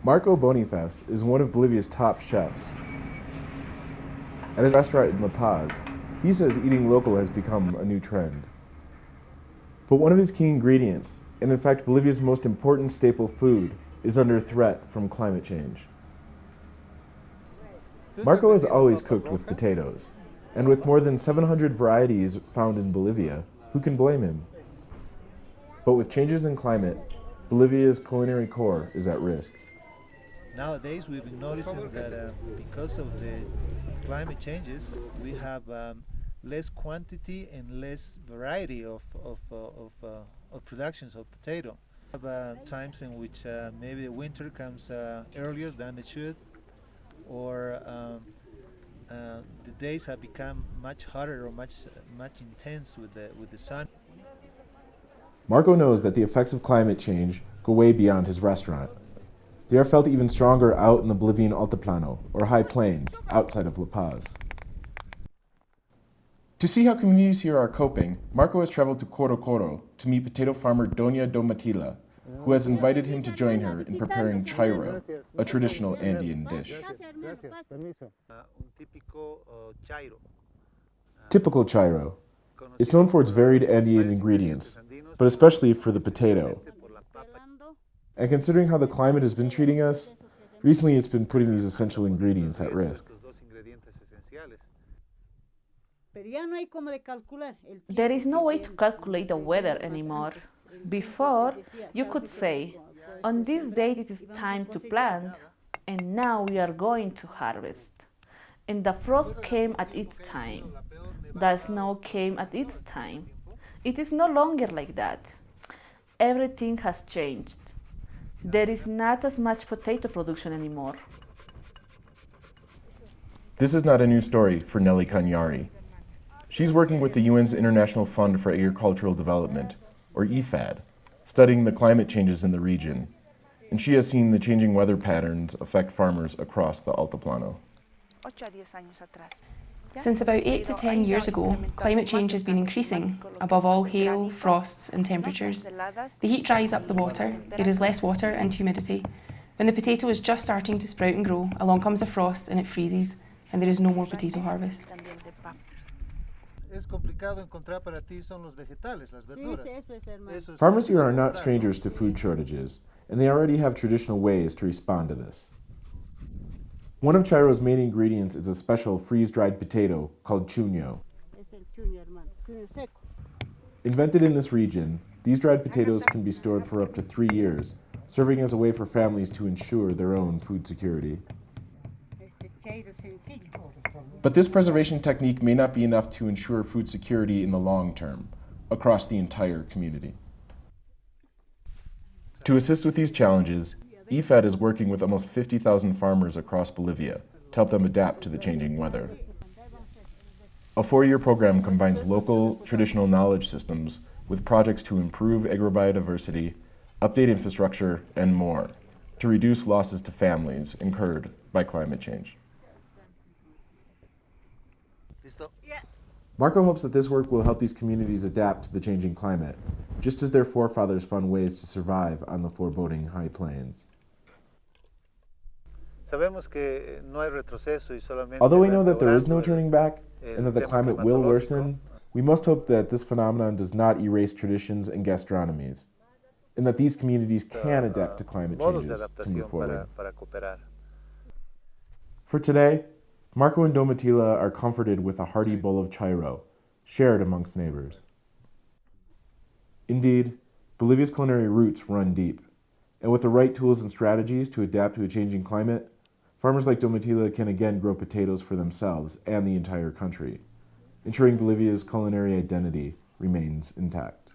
Marco Bonifaz is one of Bolivia's top chefs. At his restaurant in La Paz, he says eating local has become a new trend. But one of his key ingredients, and in fact Bolivia's most important staple food, is under threat from climate change. Marco has always cooked with potatoes, and with more than 700 varieties found in Bolivia, who can blame him? But with changes in climate, Bolivia's culinary core is at risk. Nowadays, we've been noticing that because of the climate changes, we have less quantity and less variety of productions of potato. We have times in which maybe the winter comes earlier than it should, or the days have become much hotter or much intense with the sun. Marco knows that the effects of climate change go way beyond his restaurant. They are felt even stronger out in the Bolivian Altiplano, or high plains, outside of La Paz. To see how communities here are coping, Marco has traveled to Coro Coro to meet potato farmer Doña Domatila, who has invited him to join her in preparing chairo, a traditional Andean dish. Typical chairo. It's known for its varied Andean ingredients, but especially for the potato. And considering how the climate has been treating us, recently it's been putting these essential ingredients at risk. There is no way to calculate the weather anymore. Before, you could say, on this date it is time to plant, and now we are going to harvest. And the frost came at its time. The snow came at its time. It is no longer like that. Everything has changed. There is not as much potato production anymore. This is not a new story for Nelly Cañari. She's working with the UN's International Fund for Agricultural Development, or IFAD, studying the climate changes in the region, and she has seen the changing weather patterns affect farmers across the Altiplano. Since about 8 to 10 years ago, climate change has been increasing, above all hail, frosts and temperatures. The heat dries up the water, there is less water and humidity. When the potato is just starting to sprout and grow, along comes a frost and it freezes, and there is no more potato harvest. Farmers here are not strangers to food shortages, and they already have traditional ways to respond to this. One of chairo's main ingredients is a special freeze-dried potato called chuño. Invented in this region, these dried potatoes can be stored for up to 3 years, serving as a way for families to ensure their own food security. But this preservation technique may not be enough to ensure food security in the long term, across the entire community. To assist with these challenges, IFAD is working with almost 50,000 farmers across Bolivia to help them adapt to the changing weather. A 4-year program combines local, traditional knowledge systems with projects to improve agrobiodiversity, update infrastructure, and more, to reduce losses to families incurred by climate change. Marco hopes that this work will help these communities adapt to the changing climate, just as their forefathers found ways to survive on the foreboding high plains. Although we know that there is no turning back, and that the climate will worsen, we must hope that this phenomenon does not erase traditions and gastronomies, and that these communities can adapt to climate changes to move forward. For today, Marco and Domatila are comforted with a hearty bowl of chairo, shared amongst neighbors. Indeed, Bolivia's culinary roots run deep, and with the right tools and strategies to adapt to a changing climate, farmers like Domatila can again grow potatoes for themselves and the entire country, ensuring Bolivia's culinary identity remains intact.